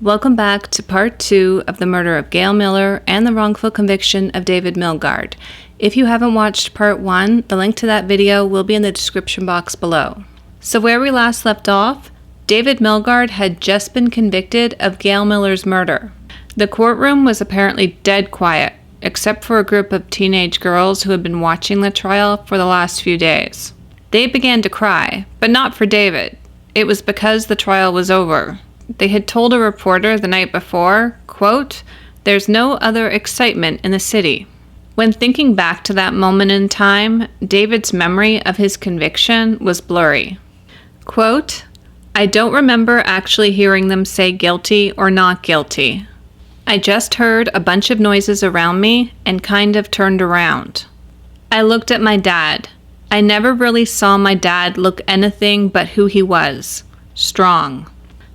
Welcome back to part 2 of the murder of Gail Miller and the wrongful conviction of David Milgaard. If you haven't watched part 1, the link to that video will be in the description box below. So where we last left off, David Milgaard had just been convicted of Gail Miller's murder. The courtroom was apparently dead quiet, except for a group of teenage girls who had been watching the trial for the last few days. They began to cry, but not for David. It was because the trial was over. They had told a reporter the night before, quote, "There's no other excitement in the city." When thinking back to that moment in time, David's memory of his conviction was blurry. Quote, "I don't remember actually hearing them say guilty or not guilty. I just heard a bunch of noises around me and kind of turned around. I looked at my dad. I never really saw my dad look anything but who he was, strong.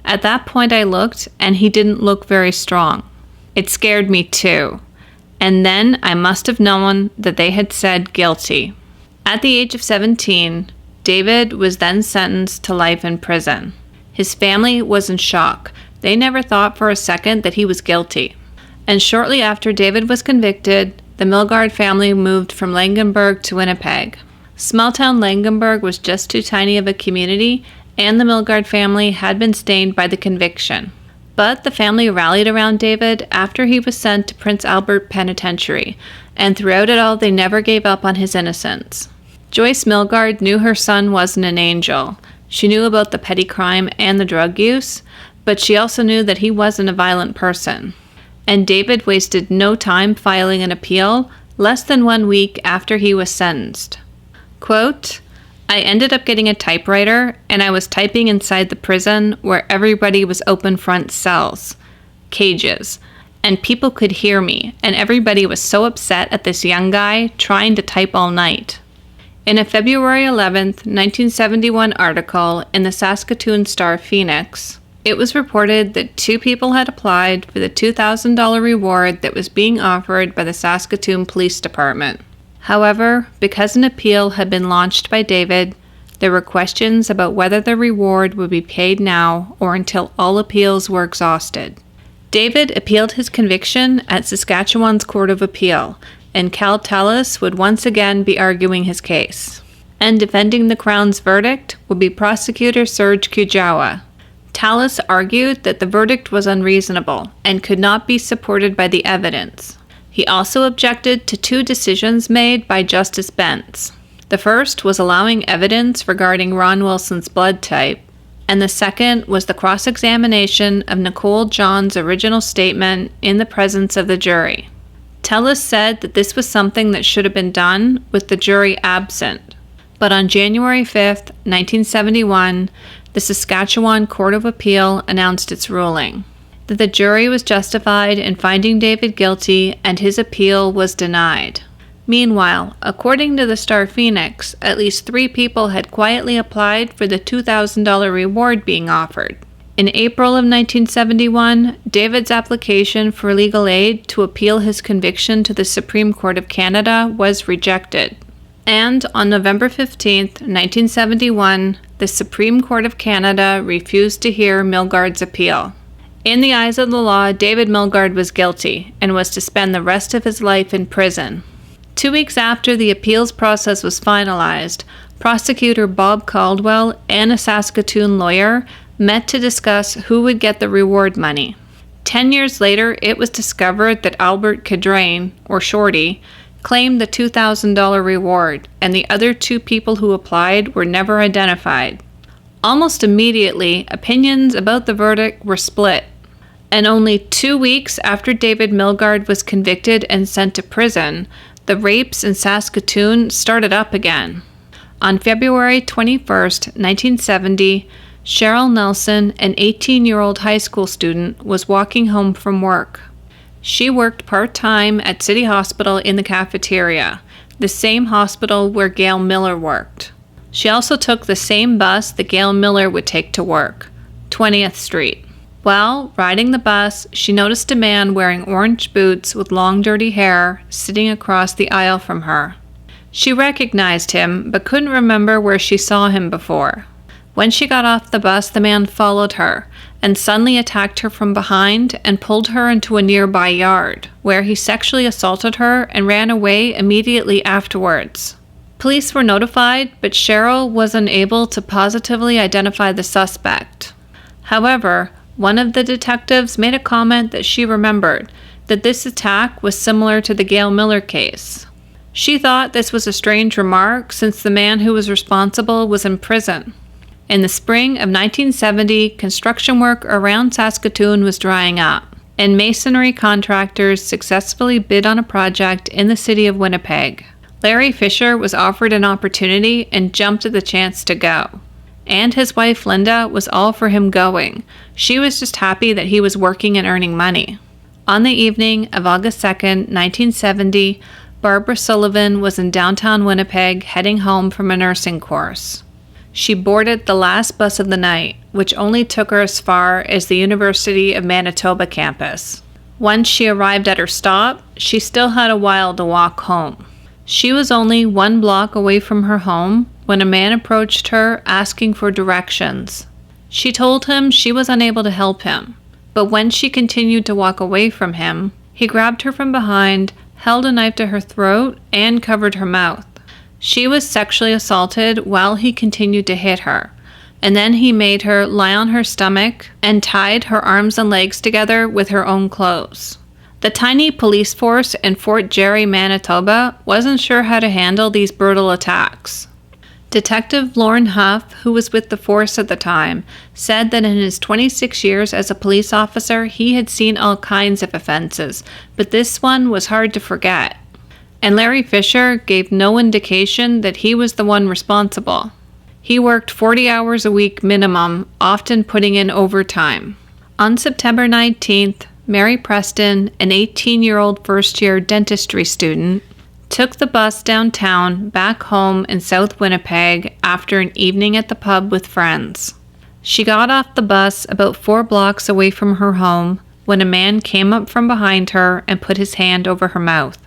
At that point I looked, and he didn't look very strong. It scared me too. And then I must have known that they had said guilty." At the age of 17, David was then sentenced to life in prison. His family was in shock. They never thought for a second that he was guilty. And shortly after David was convicted, the Milgaard family moved from Langenburg to Winnipeg. Small-town Langenburg was just too tiny of a community, and the Milgaard family had been stained by the conviction. But the family rallied around David after he was sent to Prince Albert Penitentiary, and throughout it all they never gave up on his innocence. Joyce Milgard knew her son wasn't an angel. She knew about the petty crime and the drug use, but she also knew that he wasn't a violent person. And David wasted no time filing an appeal less than 1 week after he was sentenced. Quote, "I ended up getting a typewriter, and I was typing inside the prison where everybody was open front cells, cages, and people could hear me, and everybody was so upset at this young guy trying to type all night." In a February 11th, 1971 article in the Saskatoon Star-Phoenix, it was reported that 2 people had applied for the $2,000 reward that was being offered by the Saskatoon Police Department. However, because an appeal had been launched by David, there were questions about whether the reward would be paid now or until all appeals were exhausted. David appealed his conviction at Saskatchewan's Court of Appeal, and Cal Tallis would once again be arguing his case. And defending the Crown's verdict would be prosecutor Serge Kujawa. Tallis argued that the verdict was unreasonable and could not be supported by the evidence. He also objected to 2 decisions made by Justice Bentz. The first was allowing evidence regarding Ron Wilson's blood type, and the second was the cross-examination of Nicole John's original statement in the presence of the jury. Tallis said that this was something that should have been done with the jury absent, but on January 5th, 1971, the Saskatchewan Court of Appeal announced its ruling, that the jury was justified in finding David guilty and his appeal was denied. Meanwhile, according to the Star-Phoenix, at least 3 people had quietly applied for the $2,000 reward being offered. In April of 1971, David's application for legal aid to appeal his conviction to the Supreme Court of Canada was rejected. And on November 15th, 1971, the Supreme Court of Canada refused to hear Milgaard's appeal. In the eyes of the law, David Milgaard was guilty and was to spend the rest of his life in prison. 2 weeks after the appeals process was finalized, prosecutor Bob Caldwell and a Saskatoon lawyer met to discuss who would get the reward money. 10 years later, it was discovered that Albert Cadrain, or Shorty, claimed the $2,000 reward, and the other 2 people who applied were never identified. Almost immediately, opinions about the verdict were split. And only 2 weeks after David Milgaard was convicted and sent to prison, the rapes in Saskatoon started up again. On February 21st, 1970, Cheryl Nelson, an 18-year-old high school student, was walking home from work. She worked part-time at City Hospital in the cafeteria, the same hospital where Gail Miller worked. She also took the same bus that Gail Miller would take to work, 20th Street. While riding the bus, she noticed a man wearing orange boots with long dirty hair sitting across the aisle from her. She recognized him, but couldn't remember where she saw him before. When she got off the bus, the man followed her and suddenly attacked her from behind and pulled her into a nearby yard, where he sexually assaulted her and ran away immediately afterwards. Police were notified, but Cheryl was unable to positively identify the suspect. However, one of the detectives made a comment that she remembered that this attack was similar to the Gail Miller case. She thought this was a strange remark since the man who was responsible was in prison. In the spring of 1970, construction work around Saskatoon was drying up, and masonry contractors successfully bid on a project in the city of Winnipeg. Larry Fisher was offered an opportunity and jumped at the chance to go. And his wife Linda was all for him going. She was just happy that he was working and earning money. On the evening of August 2nd, 1970, Barbara Sullivan was in downtown Winnipeg heading home from a nursing course. She boarded the last bus of the night, which only took her as far as the University of Manitoba campus. Once she arrived at her stop, she still had a while to walk home. She was only 1 block away from her home when a man approached her asking for directions. She told him she was unable to help him, but when she continued to walk away from him, he grabbed her from behind, held a knife to her throat, and covered her mouth. She was sexually assaulted while he continued to hit her, and then he made her lie on her stomach and tied her arms and legs together with her own clothes. The tiny police force in Fort Garry, Manitoba, wasn't sure how to handle these brutal attacks. Detective Lauren Huff, who was with the force at the time, said that in his 26 years as a police officer, he had seen all kinds of offenses, but this one was hard to forget. And Larry Fisher gave no indication that he was the one responsible. He worked 40 hours a week minimum, often putting in overtime. On September 19th, Mary Preston, an 18-year-old first-year dentistry student, took the bus downtown back home in South Winnipeg after an evening at the pub with friends. She got off the bus about 4 blocks away from her home when a man came up from behind her and put his hand over her mouth.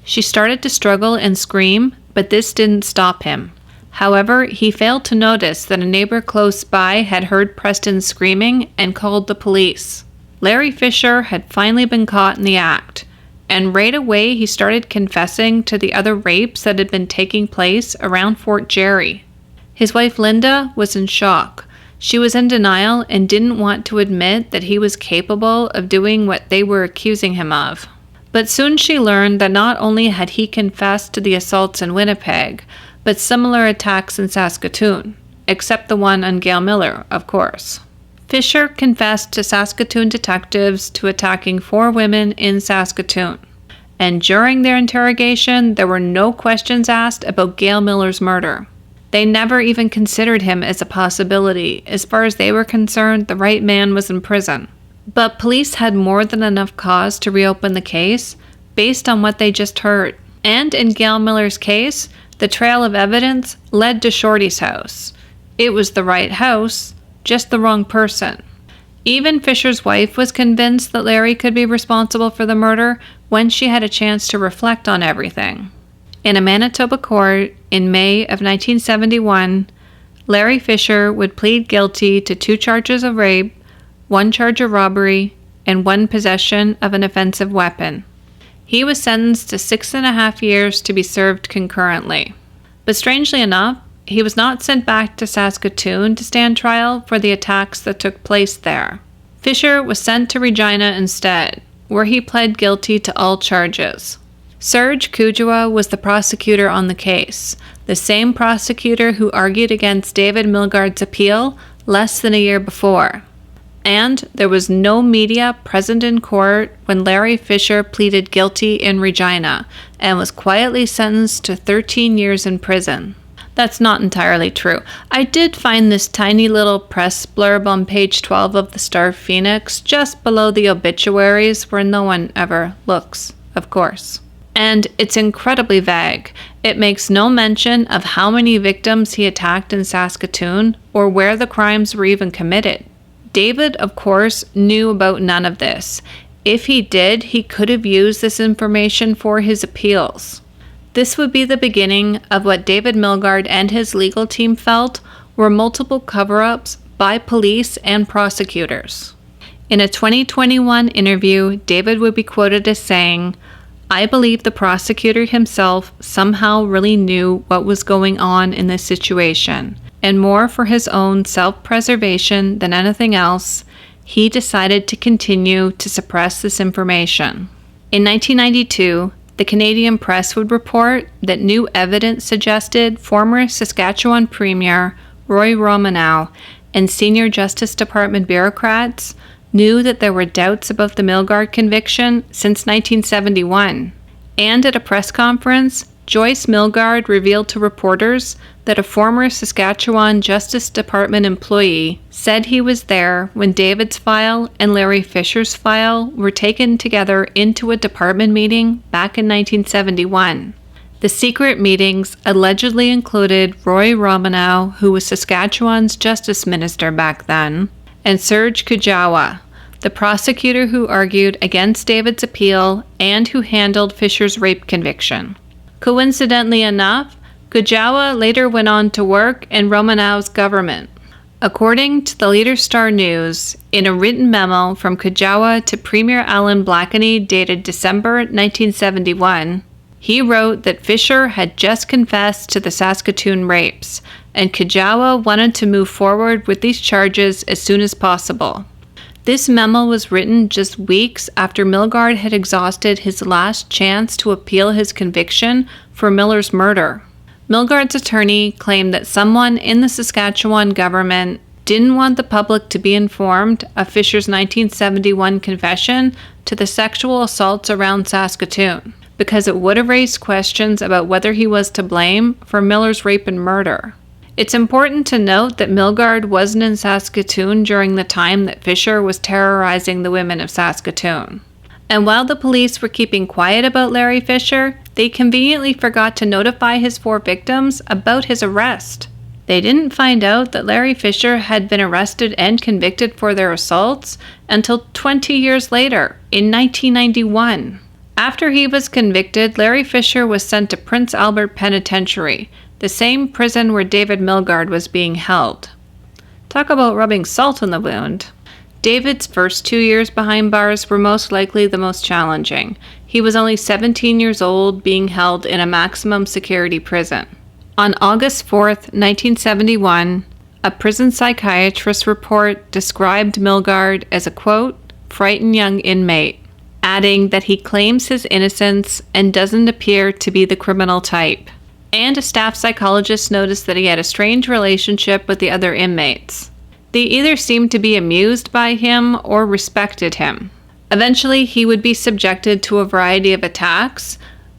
She started to struggle and scream, but this didn't stop him. However, he failed to notice that a neighbor close by had heard Preston screaming and called the police. Larry Fisher had finally been caught in the act, and right away he started confessing to the other rapes that had been taking place around Fort Garry. His wife Linda was in shock. She was in denial and didn't want to admit that he was capable of doing what they were accusing him of. But soon she learned that not only had he confessed to the assaults in Winnipeg, but similar attacks in Saskatoon, except the one on Gail Miller, of course. Fisher confessed to Saskatoon detectives to attacking 4 women in Saskatoon, and during their interrogation, there were no questions asked about Gail Miller's murder. They never even considered him as a possibility. As far as they were concerned, the right man was in prison. But police had more than enough cause to reopen the case based on what they just heard. And in Gail Miller's case, the trail of evidence led to Shorty's house. It was the right house, just the wrong person. Even Fisher's wife was convinced that Larry could be responsible for the murder when she had a chance to reflect on everything. In a Manitoba court in May of 1971, Larry Fisher would plead guilty to 2 charges of rape, 1 charge of robbery, and 1 possession of an offensive weapon. He was sentenced to 6.5 years to be served concurrently. But strangely enough, he was not sent back to Saskatoon to stand trial for the attacks that took place there. Fisher was sent to Regina instead, where he pled guilty to all charges. Serge Kujua was the prosecutor on the case, the same prosecutor who argued against David Milgaard's appeal less than a year before. And there was no media present in court when Larry Fisher pleaded guilty in Regina and was quietly sentenced to 13 years in prison. That's not entirely true. I did find this tiny little press blurb on page 12 of the Star Phoenix, just below the obituaries, where no one ever looks, of course. And it's incredibly vague. It makes no mention of how many victims he attacked in Saskatoon or where the crimes were even committed. David, of course, knew about none of this. If he did, he could have used this information for his appeals. This would be the beginning of what David Milgaard and his legal team felt were multiple cover-ups by police and prosecutors. In a 2021 interview, David would be quoted as saying, "I believe the prosecutor himself somehow really knew what was going on in this situation, and more for his own self-preservation than anything else, he decided to continue to suppress this information." In 1992, the Canadian press would report that new evidence suggested former Saskatchewan Premier Roy Romanow and senior Justice Department bureaucrats knew that there were doubts about the Milgaard conviction since 1971. And at a press conference, Joyce Milgard revealed to reporters that a former Saskatchewan Justice Department employee said he was there when David's file and Larry Fisher's file were taken together into a department meeting back in 1971. The secret meetings allegedly included Roy Romanow, who was Saskatchewan's justice minister back then, and Serge Kujawa, the prosecutor who argued against David's appeal and who handled Fisher's rape conviction. Coincidentally enough, Kujawa later went on to work in Romanow's government. According to the Leader Star News, in a written memo from Kujawa to Premier Alan Blackeny dated December 1971, he wrote that Fisher had just confessed to the Saskatoon rapes, and Kujawa wanted to move forward with these charges as soon as possible. This memo was written just weeks after Milgaard had exhausted his last chance to appeal his conviction for Miller's murder. Milgaard's attorney claimed that someone in the Saskatchewan government didn't want the public to be informed of Fisher's 1971 confession to the sexual assaults around Saskatoon, because it would have raised questions about whether he was to blame for Miller's rape and murder. It's important to note that Milgaard wasn't in Saskatoon during the time that Fisher was terrorizing the women of Saskatoon. And while the police were keeping quiet about Larry Fisher, they conveniently forgot to notify his 4 victims about his arrest. They didn't find out that Larry Fisher had been arrested and convicted for their assaults until 20 years later, in 1991. After he was convicted, Larry Fisher was sent to Prince Albert Penitentiary, the same prison where David Milgaard was being held. Talk about rubbing salt in the wound. David's first 2 years behind bars were most likely the most challenging. He was only 17 years old, being held in a maximum security prison. On August 4th, 1971, a prison psychiatrist report described Milgaard as a, quote, frightened young inmate, adding that he claims his innocence and doesn't appear to be the criminal type. And a staff psychologist noticed that he had a strange relationship with the other inmates. They either seemed to be amused by him or respected him. Eventually, he would be subjected to a variety of attacks,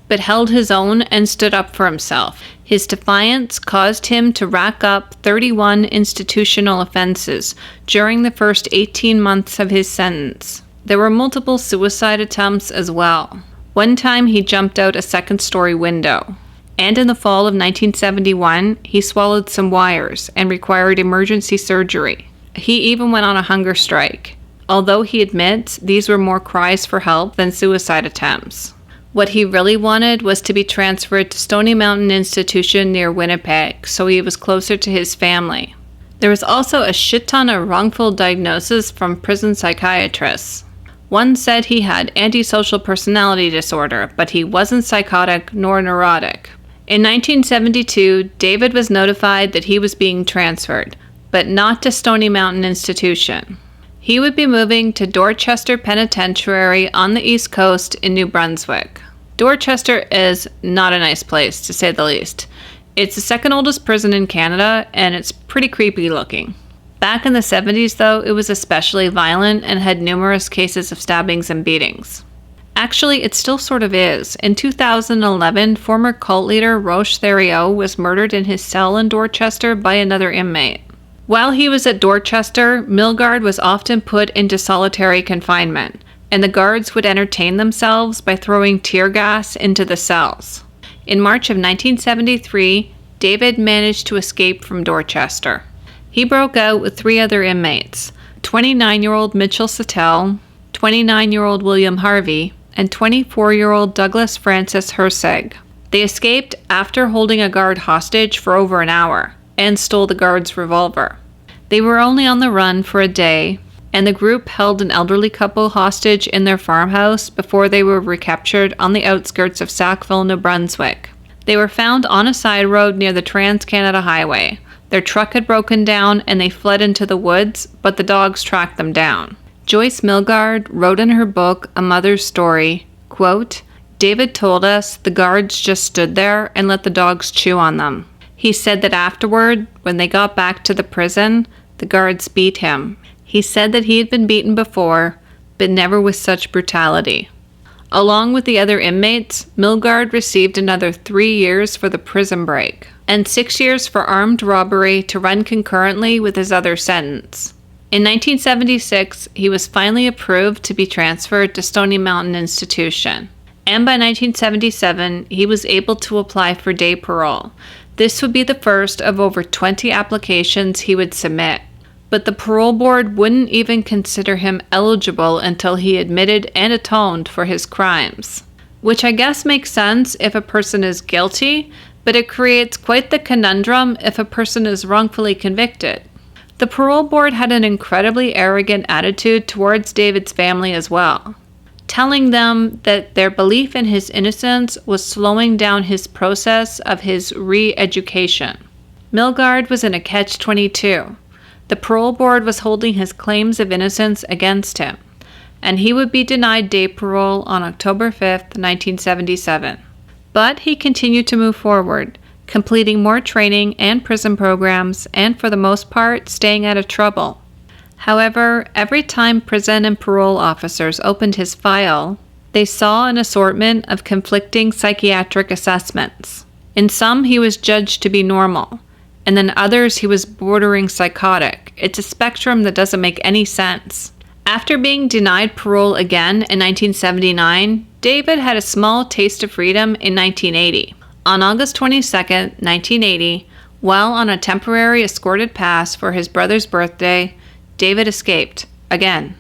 but held his own and stood up for himself. His defiance caused him to rack up 31 institutional offenses during the first 18 months of his sentence. There were multiple suicide attempts as well. One time, he jumped out a second-story window. And in the fall of 1971, he swallowed some wires and required emergency surgery. He even went on a hunger strike, although he admits these were more cries for help than suicide attempts. What he really wanted was to be transferred to Stony Mountain Institution near Winnipeg, so he was closer to his family. There was also a shit ton of wrongful diagnoses from prison psychiatrists. One said he had antisocial personality disorder, but he wasn't psychotic nor neurotic. In 1972, David was notified that he was being transferred, but not to Stony Mountain Institution. He would be moving to Dorchester Penitentiary on the East Coast in New Brunswick. Dorchester is not a nice place, to say the least. It's the second oldest prison in Canada, and it's pretty creepy looking. Back in the 70s, though, it was especially violent and had numerous cases of stabbings and beatings. Actually, it still sort of is. In 2011, former cult leader Roche Thériault was murdered in his cell in Dorchester by another inmate. While he was at Dorchester, Milgaard was often put into solitary confinement, and the guards would entertain themselves by throwing tear gas into the cells. In March of 1973, David managed to escape from Dorchester. He broke out with 3 other inmates, 29-year-old Mitchell Sattel, 29-year-old William Harvey, and 24-year-old Douglas Francis Herseg. They escaped after holding a guard hostage for over an hour, and stole the guard's revolver. They were only on the run for a day, and the group held an elderly couple hostage in their farmhouse before they were recaptured on the outskirts of Sackville, New Brunswick. They were found on a side road near the Trans-Canada Highway. Their truck had broken down and they fled into the woods, but the dogs tracked them down. Joyce Milgard wrote in her book, A Mother's Story, quote, "David told us the guards just stood there and let the dogs chew on them. He said that afterward, when they got back to the prison, the guards beat him. He said that he had been beaten before, but never with such brutality." Along with the other inmates, Milgard received another 3 years for the prison break, and 6 years for armed robbery to run concurrently with his other sentence. In 1976, he was finally approved to be transferred to Stony Mountain Institution, and by 1977, he was able to apply for day parole. This would be the first of over 20 applications he would submit. But the parole board wouldn't even consider him eligible until he admitted and atoned for his crimes. Which I guess makes sense if a person is guilty, but it creates quite the conundrum if a person is wrongfully convicted. The parole board had an incredibly arrogant attitude towards David's family as well, telling them that their belief in his innocence was slowing down his process of his re-education. Milgard was in a catch-22. The parole board was holding his claims of innocence against him, and he would be denied day parole on October 5th, 1977. But he continued to move forward, completing more training and prison programs, and for the most part, staying out of trouble. However, every time prison and parole officers opened his file, they saw an assortment of conflicting psychiatric assessments. In some, he was judged to be normal, and then others he was bordering psychotic. It's a spectrum that doesn't make any sense. After being denied parole again in 1979, David had a small taste of freedom in 1980. On August 22, 1980, while on a temporary escorted pass for his brother's birthday, David escaped, again.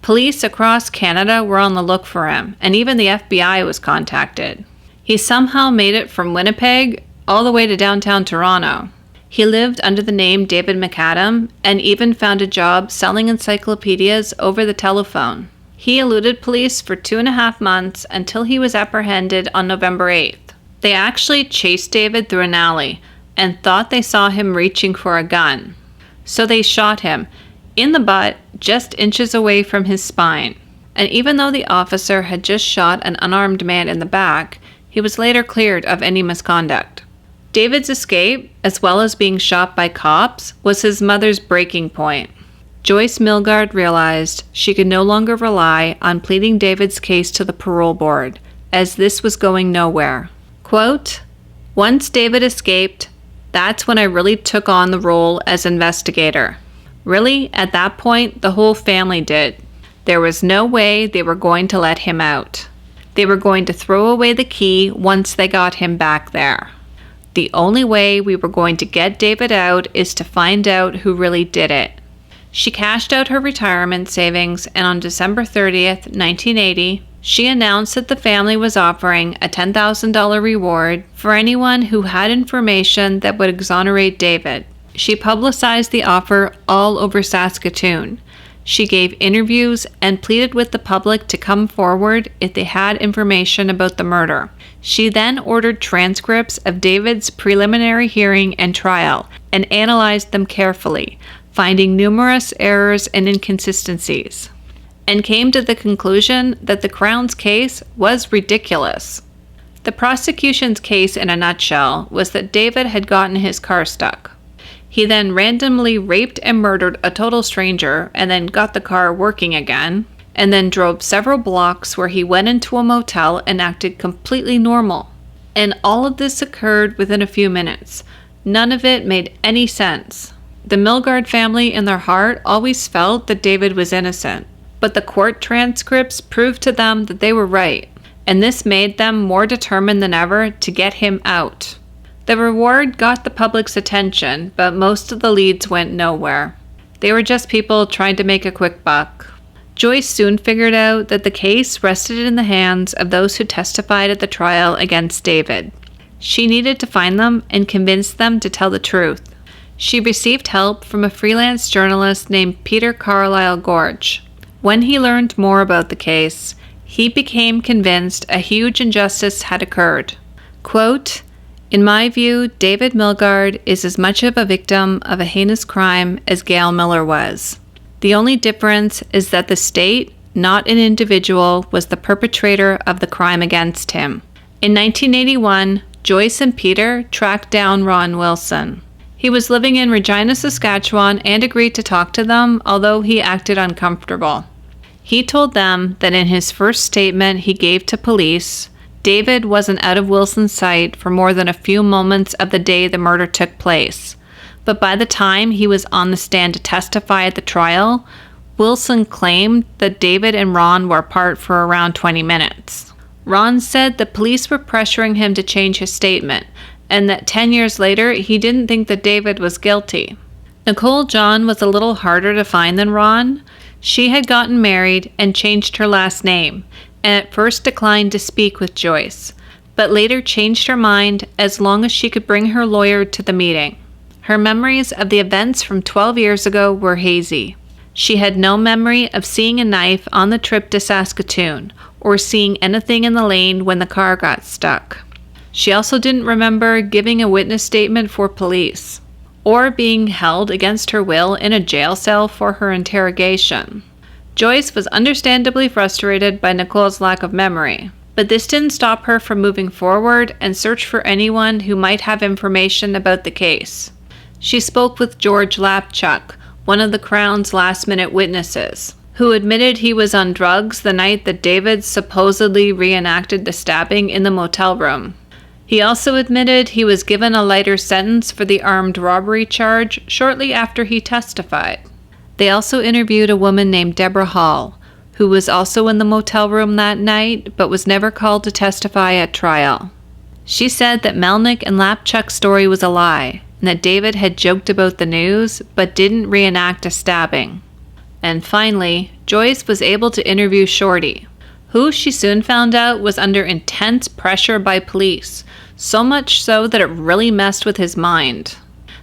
Police across Canada were on the look for him, and even the FBI was contacted. He somehow made it from Winnipeg all the way to downtown Toronto. He lived under the name David McAdam and even found a job selling encyclopedias over the telephone. He eluded police for 2.5 months until he was apprehended on November 8th. They actually chased David through an alley and thought they saw him reaching for a gun. So they shot him in the butt, just inches away from his spine. And even though the officer had just shot an unarmed man in the back, he was later cleared of any misconduct. David's escape, as well as being shot by cops, was his mother's breaking point. Joyce Milgard realized she could no longer rely on pleading David's case to the parole board, as this was going nowhere. Quote, "Once David escaped, that's when I really took on the role as investigator. Really, at that point, the whole family did. There was no way they were going to let him out. They were going to throw away the key once they got him back there. The only way we were going to get David out is to find out who really did it." She cashed out her retirement savings, and on December 30th, 1980, she announced that the family was offering a $10,000 reward for anyone who had information that would exonerate David. She publicized the offer all over Saskatoon. She gave interviews and pleaded with the public to come forward if they had information about the murder. She then ordered transcripts of David's preliminary hearing and trial and analyzed them carefully, finding numerous errors and inconsistencies, and came to the conclusion that the Crown's case was ridiculous. The prosecution's case in a nutshell was that David had gotten his car stuck. He then randomly raped and murdered a total stranger and then got the car working again, and then drove several blocks where he went into a motel and acted completely normal. And all of this occurred within a few minutes. None of it made any sense. The Milgard family in their heart always felt that David was innocent, but the court transcripts proved to them that they were right, and this made them more determined than ever to get him out. The reward got the public's attention, but most of the leads went nowhere. They were just people trying to make a quick buck. Joyce soon figured out that the case rested in the hands of those who testified at the trial against David. She needed to find them and convince them to tell the truth. She received help from a freelance journalist named Peter Carlisle Gorge. When he learned more about the case, he became convinced a huge injustice had occurred. Quote, "In my view, David Milgaard is as much of a victim of a heinous crime as Gail Miller was. The only difference is that the state, not an individual, was the perpetrator of the crime against him." In 1981, Joyce and Peter tracked down Ron Wilson. He was living in Regina, Saskatchewan, and agreed to talk to them, although he acted uncomfortable. He told them that in his first statement he gave to police, David wasn't out of Wilson's sight for more than a few moments of the day the murder took place. But by the time he was on the stand to testify at the trial, Wilson claimed that David and Ron were apart for around 20 minutes. Ron said the police were pressuring him to change his statement, and that 10 years later he didn't think that David was guilty. Nicole John was a little harder to find than Ron. She had gotten married and changed her last name, and at first declined to speak with Joyce, but later changed her mind as long as she could bring her lawyer to the meeting. Her memories of the events from 12 years ago were hazy. She had no memory of seeing a knife on the trip to Saskatoon, or seeing anything in the lane when the car got stuck. She also didn't remember giving a witness statement for police, or being held against her will in a jail cell for her interrogation. Joyce was understandably frustrated by Nicole's lack of memory, but this didn't stop her from moving forward and search for anyone who might have information about the case. She spoke with George Lapchuk, one of the Crown's last-minute witnesses, who admitted he was on drugs the night that David supposedly reenacted the stabbing in the motel room. He also admitted he was given a lighter sentence for the armed robbery charge shortly after he testified. They also interviewed a woman named Deborah Hall, who was also in the motel room that night but was never called to testify at trial. She said that Melnick and Lapchuk's story was a lie, and that David had joked about the news but didn't reenact a stabbing. And finally, Joyce was able to interview Shorty, who she soon found out was under intense pressure by police, so much so that it really messed with his mind.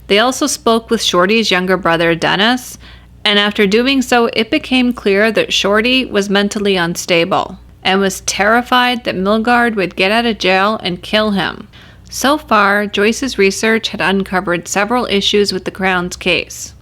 They also spoke with Shorty's younger brother, Dennis, and after doing so, it became clear that Shorty was mentally unstable and was terrified that Milgaard would get out of jail and kill him. So far, Joyce's research had uncovered several issues with the Crown's case.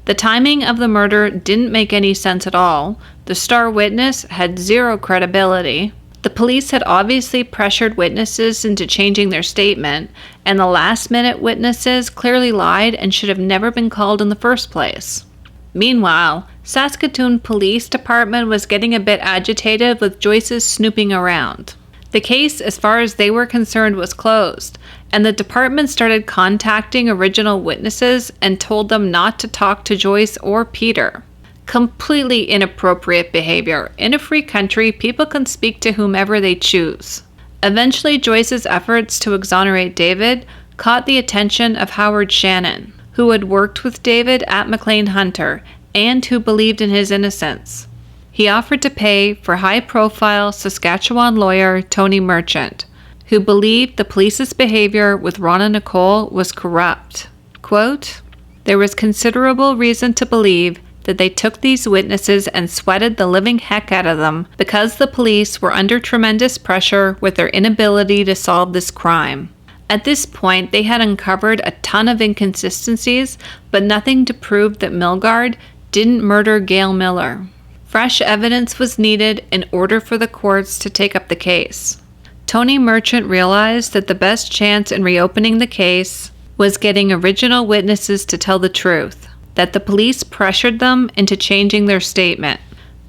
The timing of the murder didn't make any sense at all. The star witness had zero credibility. The police had obviously pressured witnesses into changing their statement, and the last-minute witnesses clearly lied and should have never been called in the first place. Meanwhile, Saskatoon Police Department was getting a bit agitated with Joyce's snooping around. The case, as far as they were concerned, was closed, and the department started contacting original witnesses and told them not to talk to Joyce or Peter. Completely inappropriate behavior. In a free country, people can speak to whomever they choose. Eventually, Joyce's efforts to exonerate David caught the attention of Howard Shannon, who had worked with David at McLean Hunter and who believed in his innocence. He offered to pay for high-profile Saskatchewan lawyer Tony Merchant, who believed the police's behavior with Ron and Nicole was corrupt. Quote, "There was considerable reason to believe that they took these witnesses and sweated the living heck out of them because the police were under tremendous pressure with their inability to solve this crime. At this point, they had uncovered a ton of inconsistencies, but nothing to prove that Milgaard didn't murder Gail Miller. Fresh evidence was needed in order for the courts to take up the case. Tony Merchant realized that the best chance in reopening the case was getting original witnesses to tell the truth, that the police pressured them into changing their statement.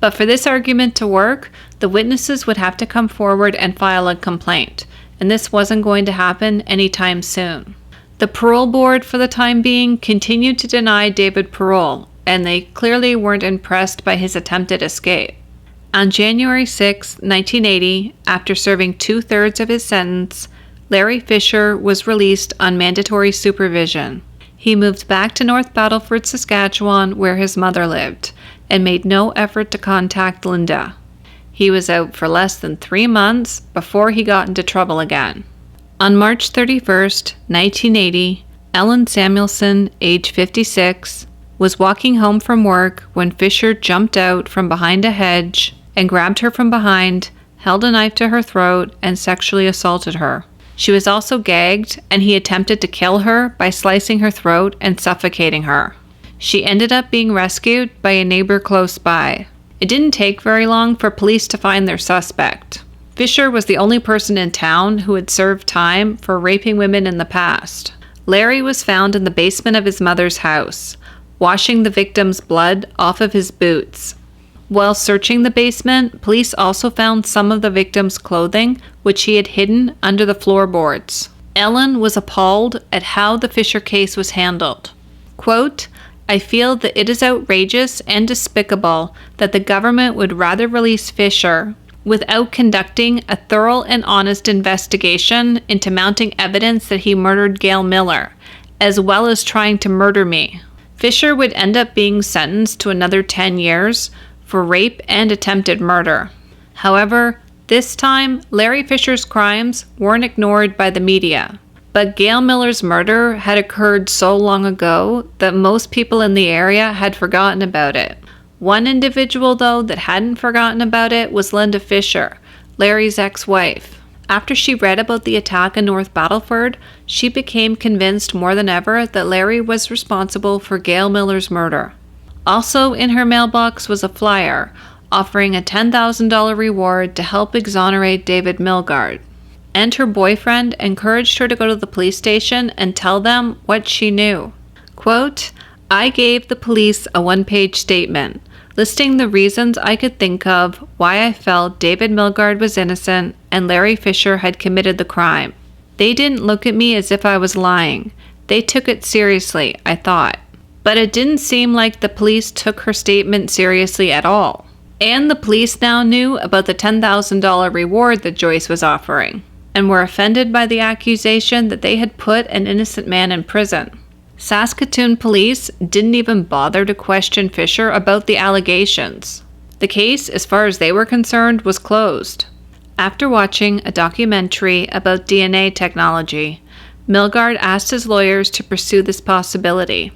But for this argument to work, the witnesses would have to come forward and file a complaint, and this wasn't going to happen anytime soon. The parole board, for the time being, continued to deny David parole, and they clearly weren't impressed by his attempted escape. On January 6, 1980, after serving 2/3 of his sentence, Larry Fisher was released on mandatory supervision. He moved back to North Battleford, Saskatchewan, where his mother lived, and made no effort to contact Linda. He was out for less than 3 months before he got into trouble again. On March 31, 1980, Ellen Samuelson, age 56, was walking home from work when Fisher jumped out from behind a hedge and grabbed her from behind, held a knife to her throat, and sexually assaulted her. She was also gagged, and he attempted to kill her by slicing her throat and suffocating her. She ended up being rescued by a neighbor close by. It didn't take very long for police to find their suspect. Fisher was the only person in town who had served time for raping women in the past. Larry was found in the basement of his mother's house, washing the victim's blood off of his boots. While searching the basement, police also found some of the victim's clothing, which he had hidden under the floorboards. Ellen was appalled at how the Fisher case was handled. Quote, "I feel that it is outrageous and despicable that the government would rather release Fisher without conducting a thorough and honest investigation into mounting evidence that he murdered Gail Miller, as well as trying to murder me." Fisher would end up being sentenced to another 10 years for rape and attempted murder. However, this time, Larry Fisher's crimes weren't ignored by the media. But Gail Miller's murder had occurred so long ago that most people in the area had forgotten about it. One individual, though, that hadn't forgotten about it was Linda Fisher, Larry's ex-wife. After she read about the attack in North Battleford, she became convinced more than ever that Larry was responsible for Gail Miller's murder. Also in her mailbox was a flyer offering a $10,000 reward to help exonerate David Milgaard. And her boyfriend encouraged her to go to the police station and tell them what she knew. Quote, "I gave the police a one-page statement listing the reasons I could think of why I felt David Milgaard was innocent and Larry Fisher had committed the crime. They didn't look at me as if I was lying. They took it seriously, I thought. But it didn't seem like the police took her statement seriously at all. And the police now knew about the $10,000 reward that Joyce was offering, and were offended by the accusation that they had put an innocent man in prison. Saskatoon police didn't even bother to question Fisher about the allegations. The case, as far as they were concerned, was closed. After watching a documentary about DNA technology, Milgaard asked his lawyers to pursue this possibility.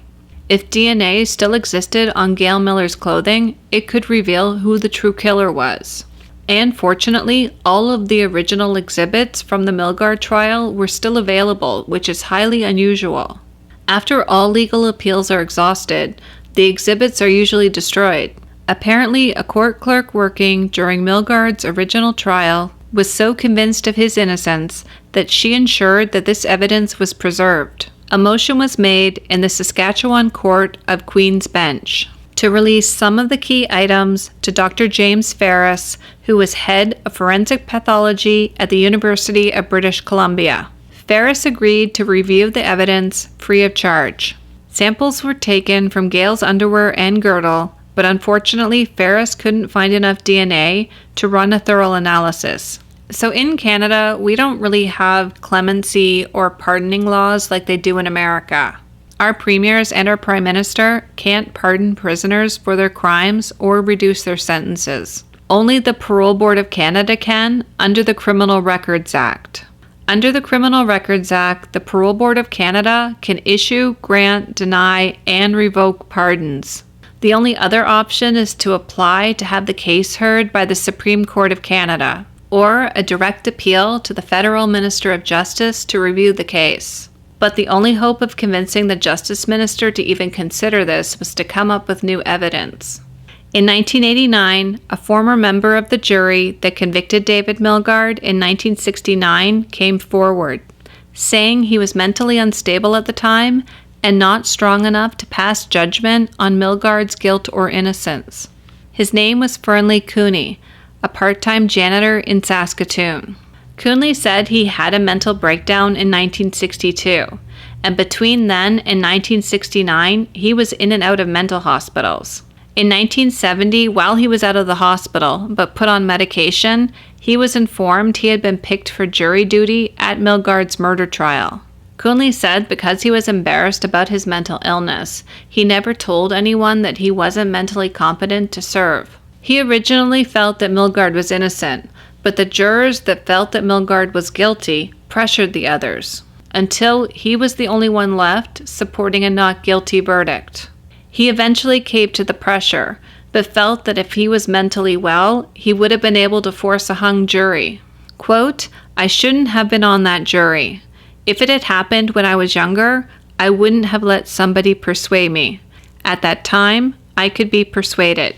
If DNA still existed on Gail Miller's clothing, it could reveal who the true killer was. And fortunately, all of the original exhibits from the Milgaard trial were still available, which is highly unusual. After all legal appeals are exhausted, the exhibits are usually destroyed. Apparently, a court clerk working during Milgaard's original trial was so convinced of his innocence that she ensured that this evidence was preserved. A motion was made in the Saskatchewan Court of Queen's Bench to release some of the key items to Dr. James Ferris, who was head of forensic pathology at the University of British Columbia. Ferris agreed to review the evidence free of charge. Samples were taken from Gail's underwear and girdle, but unfortunately Ferris couldn't find enough DNA to run a thorough analysis. So in Canada, we don't really have clemency or pardoning laws like they do in America. Our premiers and our prime minister can't pardon prisoners for their crimes or reduce their sentences. Only the Parole Board of Canada can, under the Criminal Records Act. Under the Criminal Records Act, the Parole Board of Canada can issue, grant, deny, and revoke pardons. The only other option is to apply to have the case heard by the Supreme Court of Canada, or a direct appeal to the Federal Minister of Justice to review the case. But the only hope of convincing the Justice Minister to even consider this was to come up with new evidence. In 1989, a former member of the jury that convicted David Milgaard in 1969 came forward, saying he was mentally unstable at the time and not strong enough to pass judgment on Milgaard's guilt or innocence. His name was Fernley Cooney, a part-time janitor in Saskatoon. Cooney said he had a mental breakdown in 1962, and between then and 1969, he was in and out of mental hospitals. In 1970, while he was out of the hospital but put on medication, he was informed he had been picked for jury duty at Milgaard's murder trial. Cooney said because he was embarrassed about his mental illness, he never told anyone that he wasn't mentally competent to serve. He originally felt that Milgaard was innocent, but the jurors that felt that Milgaard was guilty pressured the others. until he was the only one left supporting a not guilty verdict. He eventually caved to the pressure, but felt that if he was mentally well, he would have been able to force a hung jury. Quote, "I shouldn't have been on that jury. If it had happened when I was younger, I wouldn't have let somebody persuade me. At that time, I could be persuaded."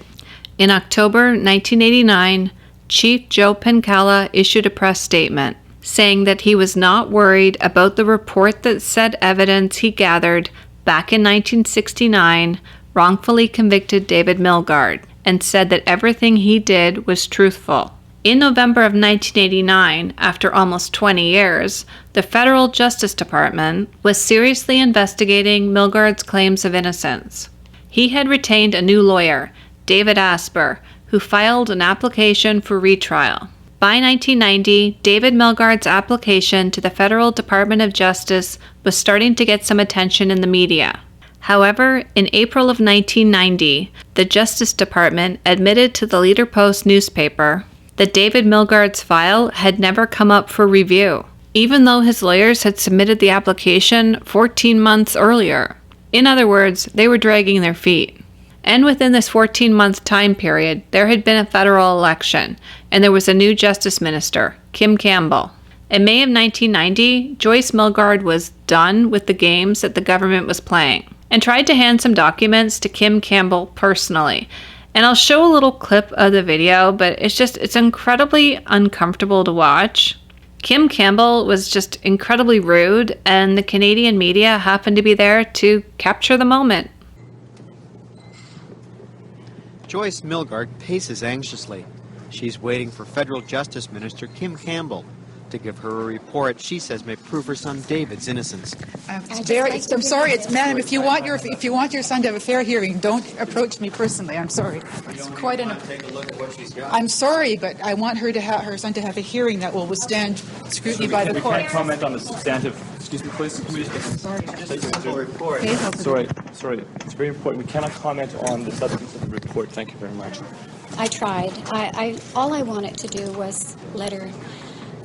In October 1989, Chief Joe Pencala issued a press statement saying that he was not worried about the report that said evidence he gathered back in 1969 wrongfully convicted David Milgaard, and said that everything he did was truthful. In November of 1989, after almost 20 years, the Federal Justice Department was seriously investigating Milgaard's claims of innocence. He had retained a new lawyer, David Asper, who filed an application for retrial. By 1990, David Milgaard's application to the Federal Department of Justice was starting to get some attention in the media. However, in April of 1990, the Justice Department admitted to the Leader Post newspaper that David Milgaard's file had never come up for review, even though his lawyers had submitted the application 14 months earlier. In other words, they were dragging their feet. And within this 14-month time period, there had been a federal election, and there was a new Justice Minister, Kim Campbell. In May of 1990, Joyce Milgard was done with the games that the government was playing, and tried to hand some documents to Kim Campbell personally. And I'll show a little clip of the video, but it's incredibly uncomfortable to watch. Kim Campbell was just incredibly rude, and the Canadian media happened to be there to capture the moment. Joyce Milgard paces anxiously. She's waiting for Federal Justice Minister Kim Campbell to give her a report she says may prove her son David's innocence. I'm sorry, madam. If you want your son to have a fair hearing, don't approach me personally. I'm sorry. It's quite an. Take a look at what she's got. I'm sorry, but I want her son to have a hearing that will withstand scrutiny by the court. We can't comment on the substantive. Excuse me, please. Can we just Sorry. Just a simple report. Sorry. It's very important. We cannot comment on the substance of the report. Thank you very much. I tried. All I wanted to do was let her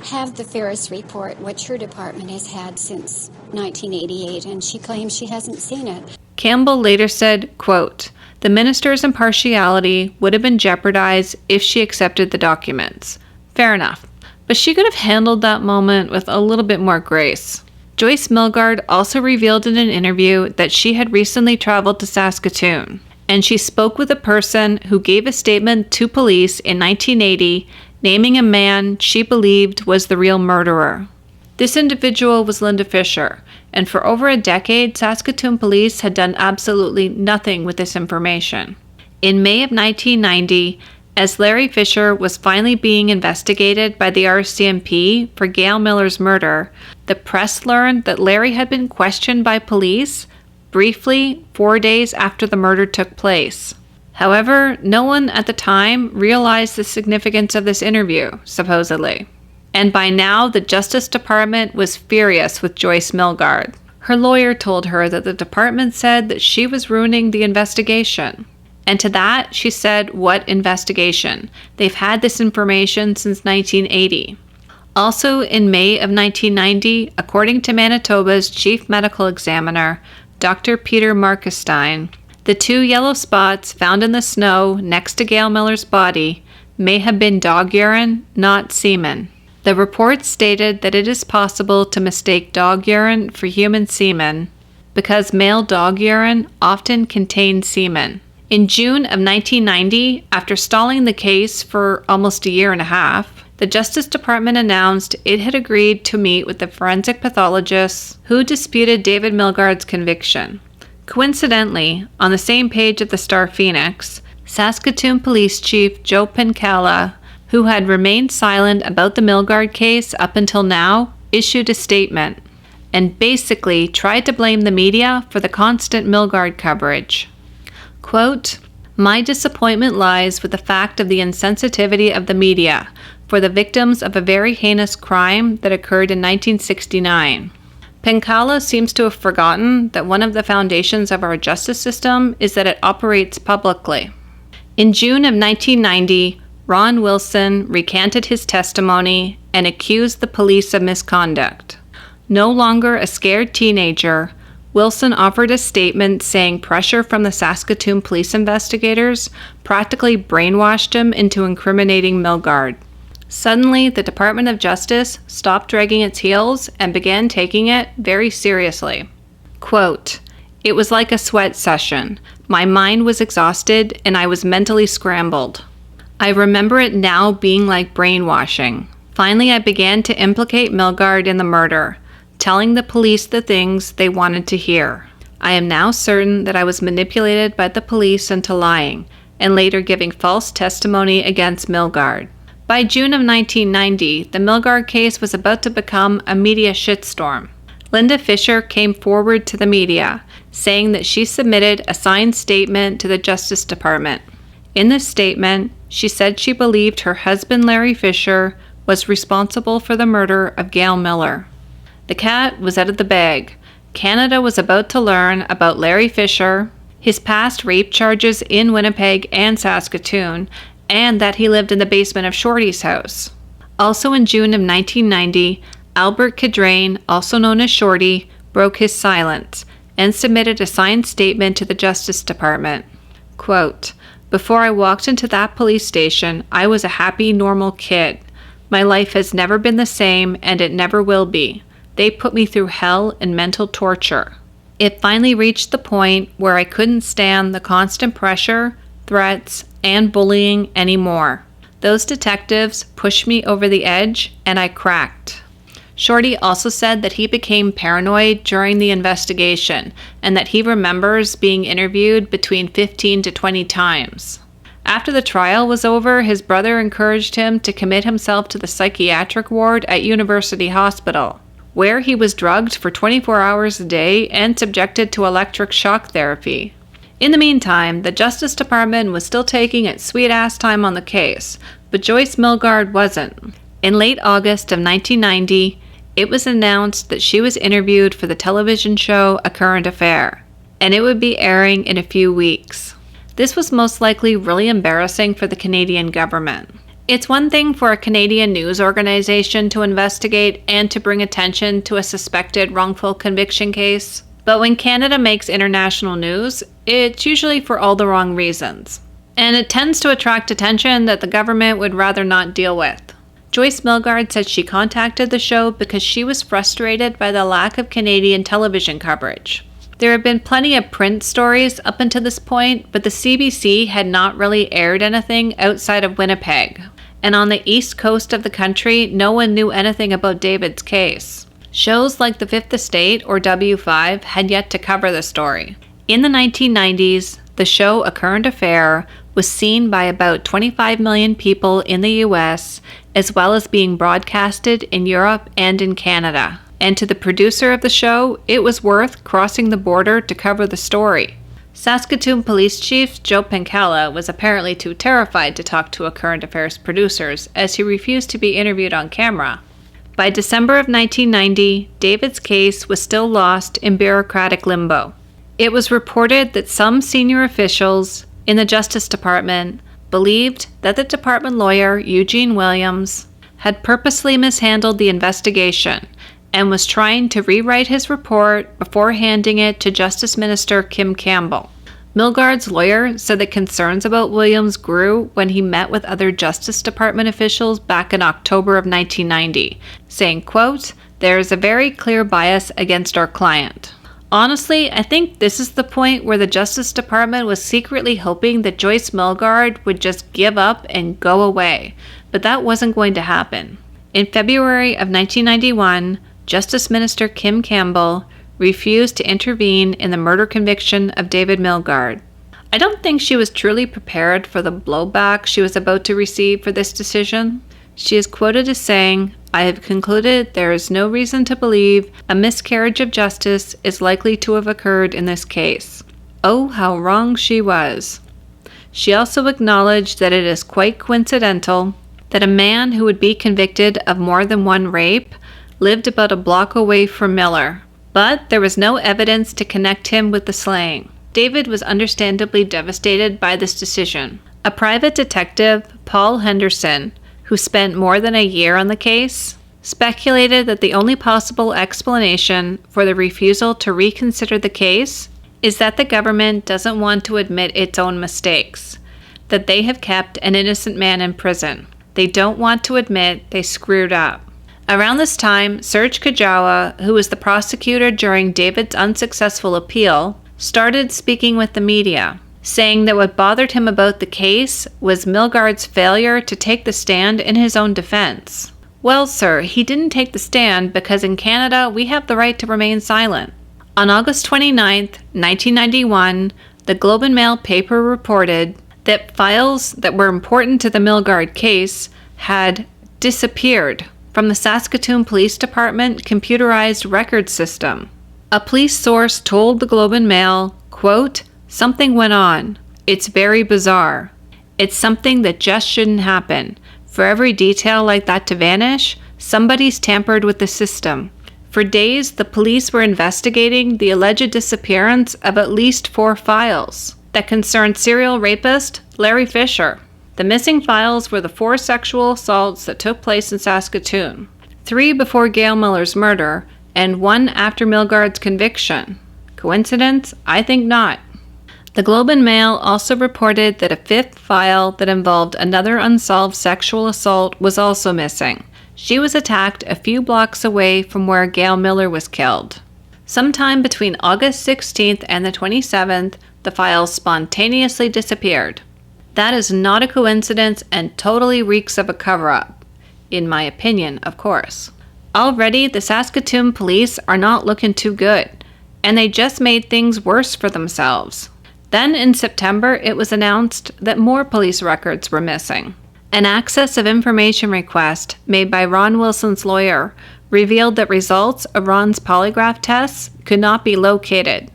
have the Ferris report, which her department has had since 1988, and she claims she hasn't seen it. Campbell later said, quote, "The minister's impartiality would have been jeopardized if she accepted the documents." Fair enough. But she could have handled that moment with a little bit more grace. Joyce Milgard also revealed in an interview that she had recently traveled to Saskatoon, and she spoke with a person who gave a statement to police in 1980 naming a man she believed was the real murderer. This individual was Linda Fisher, and for over a decade, Saskatoon police had done absolutely nothing with this information. In May of 1990, as Larry Fisher was finally being investigated by the RCMP for Gail Miller's murder, the press learned that Larry had been questioned by police briefly 4 days after the murder took place. However, no one at the time realized the significance of this interview, supposedly. And by now, the Justice Department was furious with Joyce Milgard. Her lawyer told her that the department said that she was ruining the investigation. And to that, she said, "What investigation? They've had this information since 1980. Also, in May of 1990, according to Manitoba's chief medical examiner, Dr. Peter Markestein, the 2 yellow spots found in the snow next to Gail Miller's body may have been dog urine, not semen. The report stated that it is possible to mistake dog urine for human semen because male dog urine often contains semen." In June of 1990, after stalling the case for almost a year and a half, the Justice Department announced it had agreed to meet with the forensic pathologists who disputed David Milgaard's conviction. Coincidentally, on the same page of the Star Phoenix, Saskatoon Police Chief Joe Pencala, who had remained silent about the Milgaard case up until now, issued a statement and basically tried to blame the media for the constant Milgaard coverage. Quote, "My disappointment lies with the fact of the insensitivity of the media for the victims of a very heinous crime that occurred in 1969. Pencala seems to have forgotten that one of the foundations of our justice system is that it operates publicly." In June of 1990, Ron Wilson recanted his testimony and accused the police of misconduct. No longer a scared teenager, Wilson offered a statement saying pressure from the Saskatoon police investigators practically brainwashed him into incriminating Milgaard. Suddenly, the Department of Justice stopped dragging its heels and began taking it very seriously. Quote, "It was like a sweat session. My mind was exhausted and I was mentally scrambled. I remember it now being like brainwashing. Finally, I began to implicate Milgaard in the murder, telling the police the things they wanted to hear. I am now certain that I was manipulated by the police into lying and later giving false testimony against Milgaard." By June of 1990, the Milgaard case was about to become a media shitstorm. Linda Fisher came forward to the media, saying that she submitted a signed statement to the Justice Department. In this statement, she said she believed her husband Larry Fisher was responsible for the murder of Gail Miller. The cat was out of the bag. Canada was about to learn about Larry Fisher, his past rape charges in Winnipeg and Saskatoon, and that he lived in the basement of Shorty's house. Also in June of 1990, Albert Cadrain, also known as Shorty, broke his silence and submitted a signed statement to the Justice Department. Quote, "Before I walked into that police station, I was a happy, normal kid. My life has never been the same, and it never will be. They put me through hell and mental torture. It finally reached the point where I couldn't stand the constant pressure, threats, and bullying anymore. Those detectives pushed me over the edge, and I cracked." Shorty also said that he became paranoid during the investigation and that he remembers being interviewed between 15 to 20 times. After the trial was over, his brother encouraged him to commit himself to the psychiatric ward at University Hospital, where he was drugged for 24 hours a day and subjected to electric shock therapy. In the meantime, the Justice Department was still taking its sweet-ass time on the case, but Joyce Milgard wasn't. In late August of 1990, it was announced that she was interviewed for the television show A Current Affair, and it would be airing in a few weeks. This was most likely really embarrassing for the Canadian government. It's one thing for a Canadian news organization to investigate and to bring attention to a suspected wrongful conviction case, but when Canada makes international news, it's usually for all the wrong reasons. And it tends to attract attention that the government would rather not deal with. Joyce Milgard said she contacted the show because she was frustrated by the lack of Canadian television coverage. There had been plenty of print stories up until this point, but the CBC had not really aired anything outside of Winnipeg. And on the east coast of the country, no one knew anything about David's case. Shows like The Fifth Estate or W5 had yet to cover the story. In the 1990s, the show A Current Affair was seen by about 25 million people in the US, as well as being broadcasted in Europe and in Canada. And to the producer of the show, it was worth crossing the border to cover the story. Saskatoon Police Chief Joe Pankala was apparently too terrified to talk to A Current Affair's producers, as he refused to be interviewed on camera. By December of 1990, David's case was still lost in bureaucratic limbo. It was reported that some senior officials in the Justice Department believed that the department lawyer, Eugene Williams, had purposely mishandled the investigation and was trying to rewrite his report before handing it to Justice Minister Kim Campbell. Milgaard's lawyer said that concerns about Williams grew when he met with other Justice Department officials back in October of 1990, saying, quote, "There is a very clear bias against our client." Honestly, I think this is the point where the Justice Department was secretly hoping that Joyce Milgard would just give up and go away, but that wasn't going to happen. In February of 1991, Justice Minister Kim Campbell refused to intervene in the murder conviction of David Milgaard. I don't think she was truly prepared for the blowback she was about to receive for this decision. She is quoted as saying, "I have concluded there is no reason to believe a miscarriage of justice is likely to have occurred in this case." Oh, how wrong she was. She also acknowledged that it is quite coincidental that a man who would be convicted of more than one rape lived about a block away from Miller, but there was no evidence to connect him with the slaying. David was understandably devastated by this decision. A private detective, Paul Henderson, who spent more than a year on the case, speculated that the only possible explanation for the refusal to reconsider the case is that the government doesn't want to admit its own mistakes, that they have kept an innocent man in prison. They don't want to admit they screwed up. Around this time, Serge Kajawa, who was the prosecutor during David's unsuccessful appeal, started speaking with the media, saying that what bothered him about the case was Milgaard's failure to take the stand in his own defense. Well, sir, he didn't take the stand because in Canada we have the right to remain silent. On August 29, 1991, the Globe and Mail paper reported that files that were important to the Milgaard case had disappeared from the Saskatoon Police Department computerized record system. A police source told the Globe and Mail, quote, "Something went on. It's very bizarre. It's something that just shouldn't happen. For every detail like that to vanish, somebody's tampered with the system." For days, the police were investigating the alleged disappearance of at least 4 files that concerned serial rapist Larry Fisher. The missing files were the 4 sexual assaults that took place in Saskatoon, 3 before Gail Miller's murder, and 1 after Milgaard's conviction. Coincidence? I think not. The Globe and Mail also reported that a 5th file that involved another unsolved sexual assault was also missing. She was attacked a few blocks away from where Gail Miller was killed. Sometime between August 16th and the 27th, the files spontaneously disappeared. That is not a coincidence and totally reeks of a cover-up. In my opinion, of course. Already, the Saskatoon police are not looking too good, and they just made things worse for themselves. Then in September, it was announced that more police records were missing. An access of information request made by Ron Wilson's lawyer revealed that results of Ron's polygraph tests could not be located.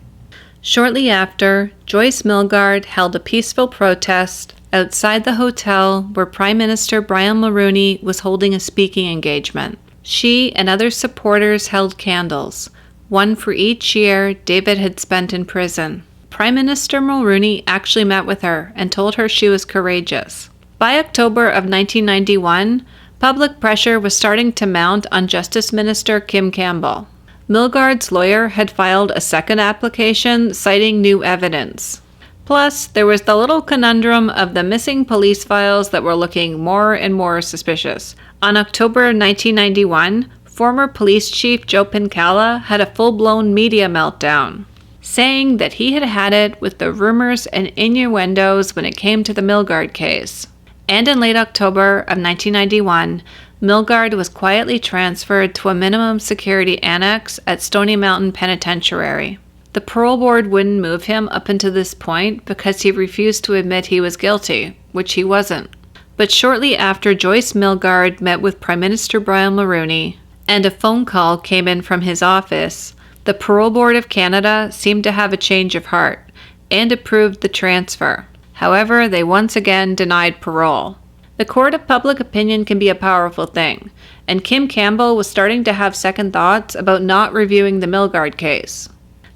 Shortly after, Joyce Milgard held a peaceful protest outside the hotel where Prime Minister Brian Mulroney was holding a speaking engagement. She and other supporters held candles, one for each year David had spent in prison. Prime Minister Mulroney actually met with her and told her she was courageous. By October of 1991, public pressure was starting to mount on Justice Minister Kim Campbell. Milgaard's lawyer had filed a second application citing new evidence. Plus, there was the little conundrum of the missing police files that were looking more and more suspicious. On October 1991, former police chief Joe Pincala had a full-blown media meltdown, saying that he had had it with the rumors and innuendos when it came to the Milgaard case. And in late October of 1991, Milgaard was quietly transferred to a minimum security annex at Stony Mountain Penitentiary. The parole board wouldn't move him up until this point because he refused to admit he was guilty, which he wasn't. But shortly after Joyce Milgard met with Prime Minister Brian Mulroney, and a phone call came in from his office, the Parole Board of Canada seemed to have a change of heart and approved the transfer. However, they once again denied parole. The court of public opinion can be a powerful thing, and Kim Campbell was starting to have second thoughts about not reviewing the Milgaard case.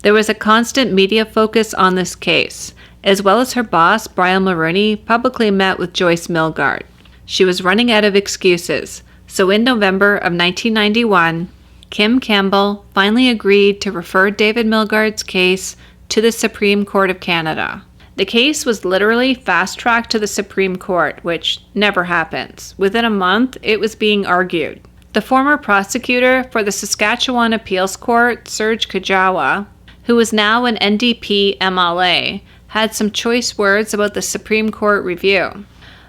There was a constant media focus on this case, as well as her boss, Brian Mulroney, publicly met with Joyce Milgard. She was running out of excuses, so in November of 1991, Kim Campbell finally agreed to refer David Milgaard's case to the Supreme Court of Canada. The case was literally fast-tracked to the Supreme Court, which never happens. Within a month, it was being argued. The former prosecutor for the Saskatchewan Appeals Court, Serge Kajawa, who was now an NDP MLA, had some choice words about the Supreme Court review.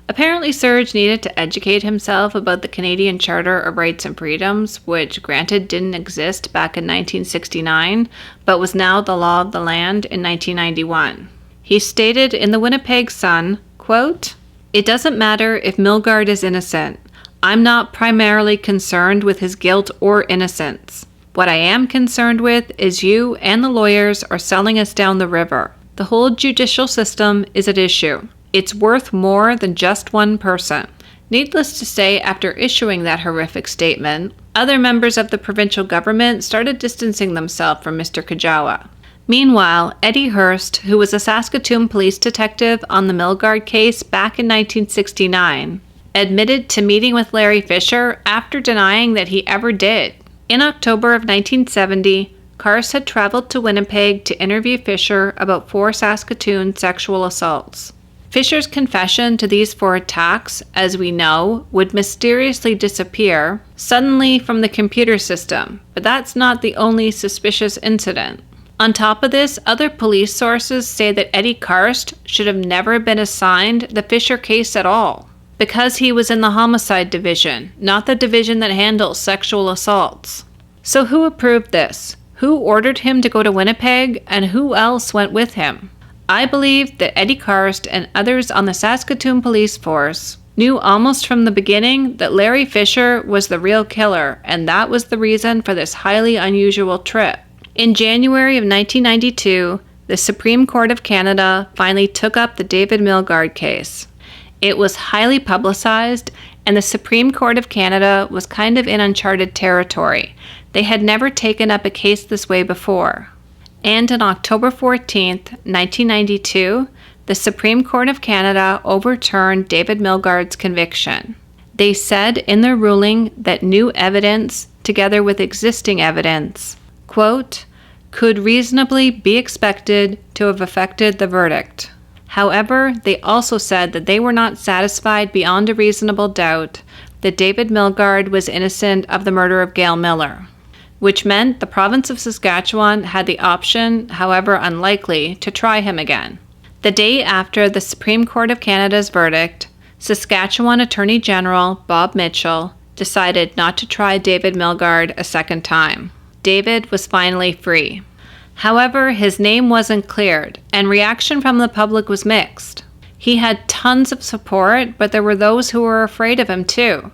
Apparently, Serge needed to educate himself about the Canadian Charter of Rights and Freedoms, which granted didn't exist back in 1969, but was now the law of the land in 1991. He stated in the Winnipeg Sun, quote, "It doesn't matter if Milgaard is innocent. I'm not primarily concerned with his guilt or innocence. What I am concerned with is you and the lawyers are selling us down the river. The whole judicial system is at issue. It's worth more than just one person." Needless to say, after issuing that horrific statement, other members of the provincial government started distancing themselves from Mr. Kajawa. Meanwhile, Eddie Hurst, who was a Saskatoon police detective on the Milgaard case back in 1969, admitted to meeting with Larry Fisher after denying that he ever did. In October of 1970, Karst had traveled to Winnipeg to interview Fisher about 4 Saskatoon sexual assaults. Fisher's confession to these 4 attacks, as we know, would mysteriously disappear suddenly from the computer system, but that's not the only suspicious incident. On top of this, other police sources say that Eddie Karst should have never been assigned the Fisher case at all, because he was in the homicide division, not the division that handles sexual assaults. So who approved this? Who ordered him to go to Winnipeg, and who else went with him? I believe that Eddie Karst and others on the Saskatoon police force knew almost from the beginning that Larry Fisher was the real killer, and that was the reason for this highly unusual trip. In January of 1992, the Supreme Court of Canada finally took up the David Milgaard case. It was highly publicized, and the Supreme Court of Canada was kind of in uncharted territory. They had never taken up a case this way before. And on October 14, 1992, the Supreme Court of Canada overturned David Milgaard's conviction. They said in their ruling that new evidence, together with existing evidence, quote, could reasonably be expected to have affected the verdict. However, they also said that they were not satisfied beyond a reasonable doubt that David Milgaard was innocent of the murder of Gail Miller, which meant the province of Saskatchewan had the option, however unlikely, to try him again. The day after the Supreme Court of Canada's verdict, Saskatchewan Attorney General Bob Mitchell decided not to try David Milgaard a second time. David was finally free. However, his name wasn't cleared, and reaction from the public was mixed. He had tons of support, but there were those who were afraid of him too.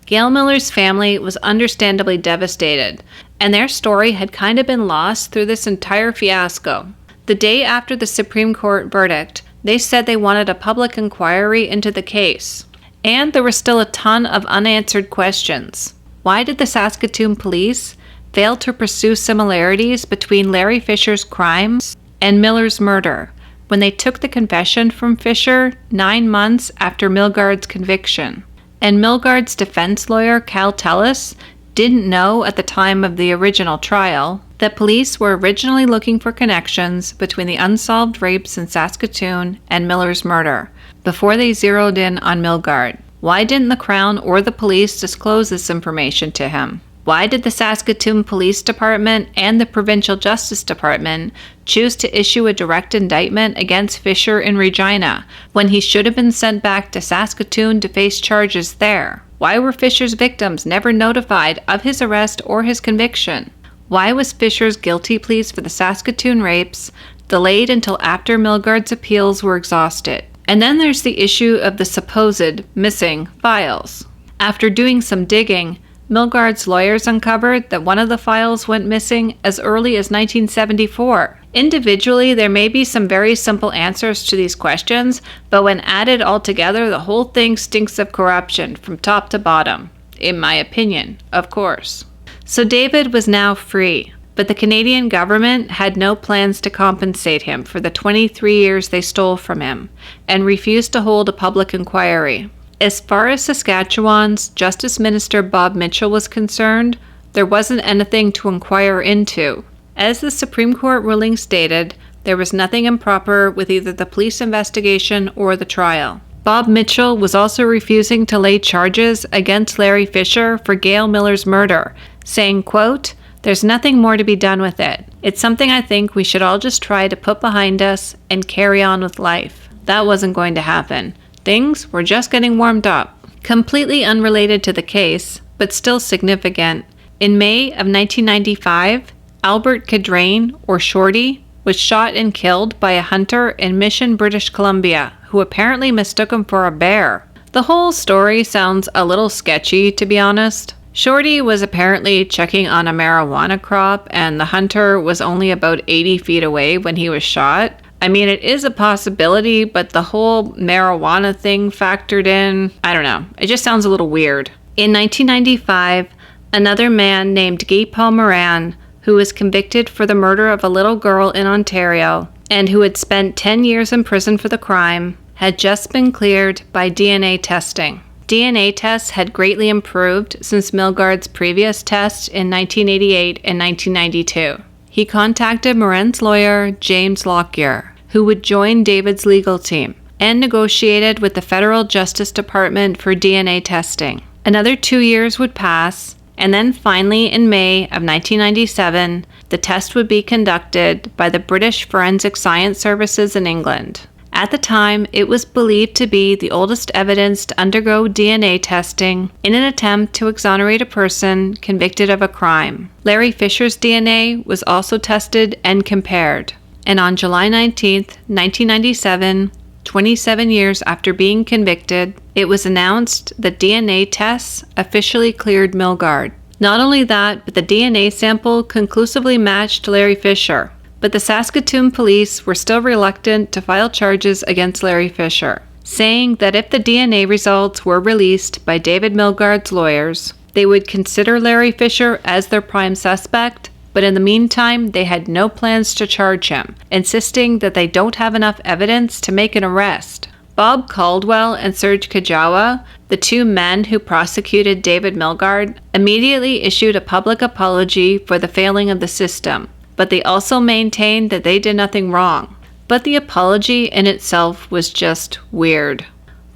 Gail Miller's family was understandably devastated, and their story had kind of been lost through this entire fiasco. The day after the Supreme Court verdict, they said they wanted a public inquiry into the case. And there were still a ton of unanswered questions. Why did the Saskatoon police fail to pursue similarities between Larry Fisher's crimes and Miller's murder when they took the confession from Fisher 9 months after Milgaard's conviction? And Milgaard's defense lawyer, Cal Tellis, didn't know at the time of the original trial that police were originally looking for connections between the unsolved rapes in Saskatoon and Miller's murder before they zeroed in on Milgaard. Why didn't the Crown or the police disclose this information to him? Why did the Saskatoon Police Department and the Provincial Justice Department choose to issue a direct indictment against Fisher in Regina when he should have been sent back to Saskatoon to face charges there? Why were Fisher's victims never notified of his arrest or his conviction? Why was Fisher's guilty pleas for the Saskatoon rapes delayed until after Milgaard's appeals were exhausted? And then there's the issue of the supposed missing files. After doing some digging, Milgaard's lawyers uncovered that one of the files went missing as early as 1974. Individually, there may be some very simple answers to these questions, but when added all together, the whole thing stinks of corruption from top to bottom, in my opinion, of course. So David was now free, but the Canadian government had no plans to compensate him for the 23 years they stole from him, and refused to hold a public inquiry. As far as Saskatchewan's Justice Minister Bob Mitchell was concerned, there wasn't anything to inquire into. As the Supreme Court ruling stated, there was nothing improper with either the police investigation or the trial. Bob Mitchell was also refusing to lay charges against Larry Fisher for Gail Miller's murder, saying, quote, "There's nothing more to be done with it. It's something I think we should all just try to put behind us and carry on with life." That wasn't going to happen. Things were just getting warmed up. Completely unrelated to the case, but still significant, in May of 1995, Albert Cadrain, or Shorty, was shot and killed by a hunter in Mission, British Columbia, who apparently mistook him for a bear. The whole story sounds a little sketchy, to be honest. Shorty was apparently checking on a marijuana crop, and the hunter was only about 80 feet away when he was shot. I mean, it is a possibility, but the whole marijuana thing factored in, I don't know. It just sounds a little weird. In 1995, another man named Guy Paul Moran, who was convicted for the murder of a little girl in Ontario and who had spent 10 years in prison for the crime, had just been cleared by DNA testing. DNA tests had greatly improved since Milgaard's previous tests in 1988 and 1992. He contacted Moran's lawyer, James Lockyer, who would join David's legal team, and negotiated with the Federal Justice Department for DNA testing. Another 2 years would pass, and then finally in May of 1997, the test would be conducted by the British Forensic Science Services in England. At the time, it was believed to be the oldest evidence to undergo DNA testing in an attempt to exonerate a person convicted of a crime. Larry Fisher's DNA was also tested and compared. And on July 19, 1997, 27 years after being convicted, it was announced that DNA tests officially cleared Milgaard. Not only that, but the DNA sample conclusively matched Larry Fisher. But the Saskatoon police were still reluctant to file charges against Larry Fisher, saying that if the DNA results were released by David Milgaard's lawyers, they would consider Larry Fisher as their prime suspect, but in the meantime, they had no plans to charge him, insisting that they don't have enough evidence to make an arrest. Bob Caldwell and Serge Kajawa, the two men who prosecuted David Milgaard, immediately issued a public apology for the failing of the system, but they also maintained that they did nothing wrong. But the apology in itself was just weird.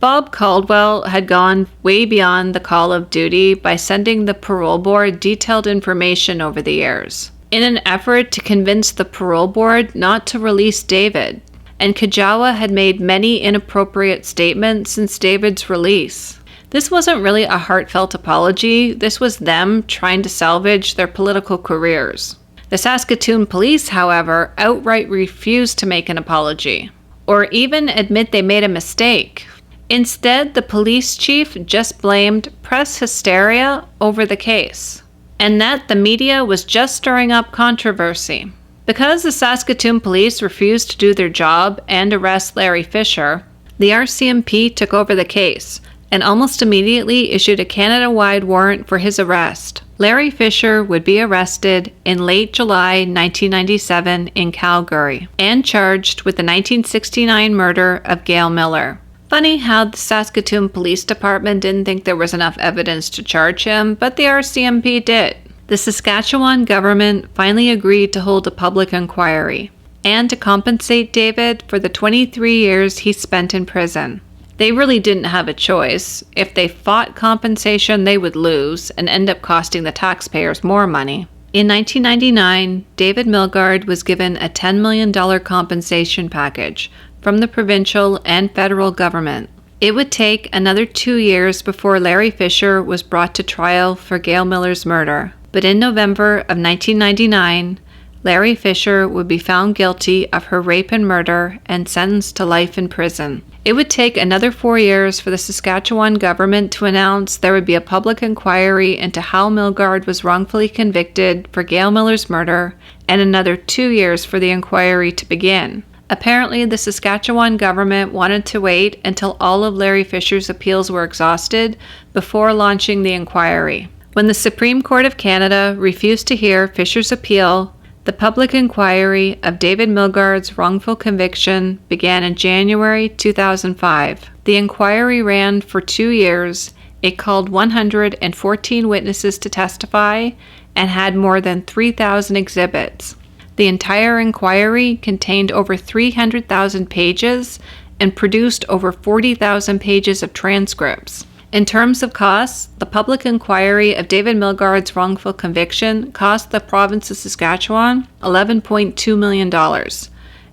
Bob Caldwell had gone way beyond the call of duty by sending the parole board detailed information over the years, in an effort to convince the parole board not to release David. And Kajawa had made many inappropriate statements since David's release. This wasn't really a heartfelt apology, this was them trying to salvage their political careers. The Saskatoon police, however, outright refused to make an apology, or even admit they made a mistake. Instead, the police chief just blamed press hysteria over the case, and that the media was just stirring up controversy. Because the Saskatoon police refused to do their job and arrest Larry Fisher, the RCMP took over the case and almost immediately issued a Canada-wide warrant for his arrest. Larry Fisher would be arrested in late July 1997 in Calgary and charged with the 1969 murder of Gail Miller. Funny how the Saskatoon Police Department didn't think there was enough evidence to charge him, but the RCMP did. The Saskatchewan government finally agreed to hold a public inquiry and to compensate David for the 23 years he spent in prison. They really didn't have a choice. If they fought compensation, they would lose and end up costing the taxpayers more money. In 1999, David Milgaard was given a $10 million compensation package from the provincial and federal government. It would take another 2 years before Larry Fisher was brought to trial for Gail Miller's murder. But in November of 1999, Larry Fisher would be found guilty of her rape and murder and sentenced to life in prison. It would take another 4 years for the Saskatchewan government to announce there would be a public inquiry into how Milgaard was wrongfully convicted for Gail Miller's murder, and another 2 years for the inquiry to begin. Apparently, the Saskatchewan government wanted to wait until all of Larry Fisher's appeals were exhausted before launching the inquiry. When the Supreme Court of Canada refused to hear Fisher's appeal, the public inquiry of David Milgaard's wrongful conviction began in January 2005. The inquiry ran for 2 years. It called 114 witnesses to testify and had more than 3,000 exhibits. The entire inquiry contained over 300,000 pages and produced over 40,000 pages of transcripts. In terms of costs, the public inquiry of David Milgaard's wrongful conviction cost the province of Saskatchewan $11.2 million.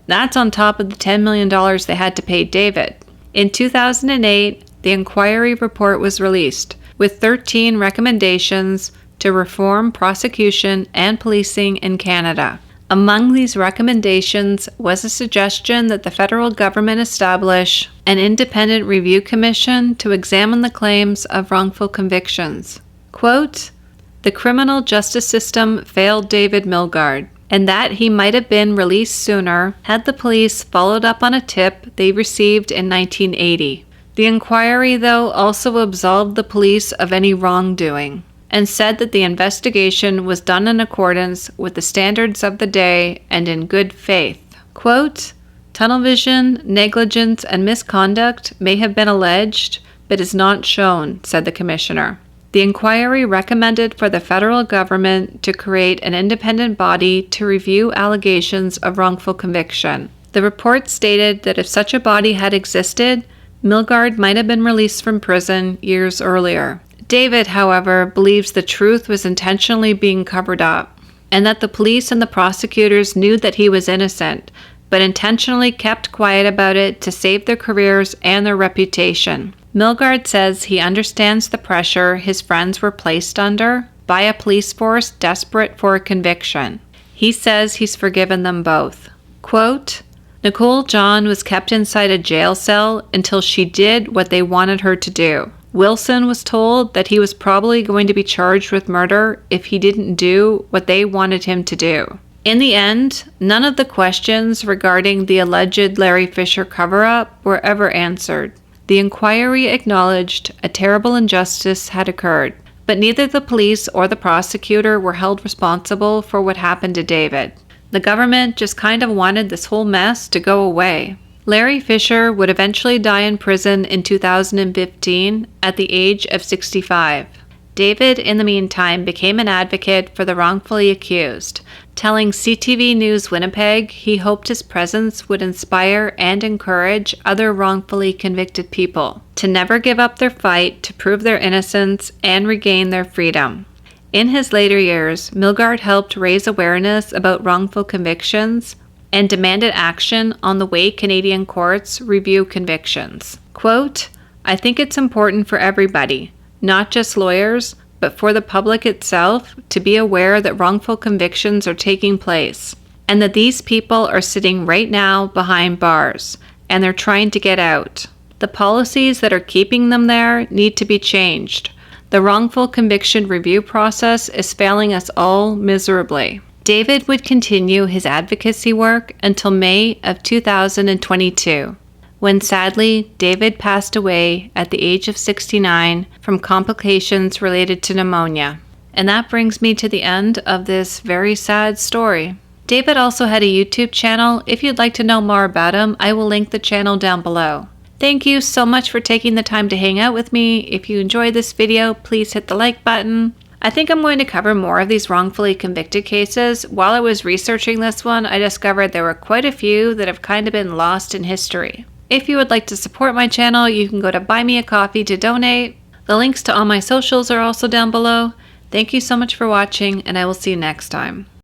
That's on top of the $10 million they had to pay David. In 2008, the inquiry report was released, with 13 recommendations to reform prosecution and policing in Canada. Among these recommendations was a suggestion that the federal government establish an independent review commission to examine the claims of wrongful convictions. Quote, "The criminal justice system failed David Milgaard, and that he might have been released sooner had the police followed up on a tip they received in 1980. The inquiry, though, also absolved the police of any wrongdoing, and said that the investigation was done in accordance with the standards of the day and in good faith. Quote, tunnel vision, negligence, and misconduct may have been alleged, but but is not shown, said the commissioner. The inquiry recommended for the federal government to create an independent body to review allegations of wrongful conviction. The report stated that if such a body had existed, Milgard might have been released from prison years earlier. David, however, believes the truth was intentionally being covered up, and that the police and the prosecutors knew that he was innocent, but intentionally kept quiet about it to save their careers and their reputation. Milgard says he understands the pressure his friends were placed under by a police force desperate for a conviction. He says he's forgiven them both. Quote, Nicole John was kept inside a jail cell until she did what they wanted her to do. Wilson was told that he was probably going to be charged with murder if he didn't do what they wanted him to do. In the end, none of the questions regarding the alleged Larry Fisher cover-up were ever answered. The inquiry acknowledged a terrible injustice had occurred, but neither the police or the prosecutor were held responsible for what happened to David. The government just kind of wanted this whole mess to go away. Larry Fisher would eventually die in prison in 2015 at the age of 65. David, in the meantime, became an advocate for the wrongfully accused, telling CTV News Winnipeg he hoped his presence would inspire and encourage other wrongfully convicted people to never give up their fight to prove their innocence and regain their freedom. In his later years, Milgard helped raise awareness about wrongful convictions and demanded action on the way Canadian courts review convictions. Quote, I think it's important for everybody, not just lawyers, but for the public itself, to be aware that wrongful convictions are taking place, and that these people are sitting right now behind bars, and they're trying to get out. The policies that are keeping them there need to be changed. The wrongful conviction review process is failing us all miserably. David would continue his advocacy work until May of 2022. When sadly, David passed away at the age of 69 from complications related to pneumonia. And that brings me to the end of this very sad story. David also had a YouTube channel. If you'd like to know more about him, I will link the channel down below. Thank you so much for taking the time to hang out with me. If you enjoyed this video, please hit the like button. I think I'm going to cover more of these wrongfully convicted cases. While I was researching this one, I discovered there were quite a few that have kind of been lost in history. If you would like to support my channel, you can go to Buy Me a Coffee to donate. The links to all my socials are also down below. Thank you so much for watching, and I will see you next time.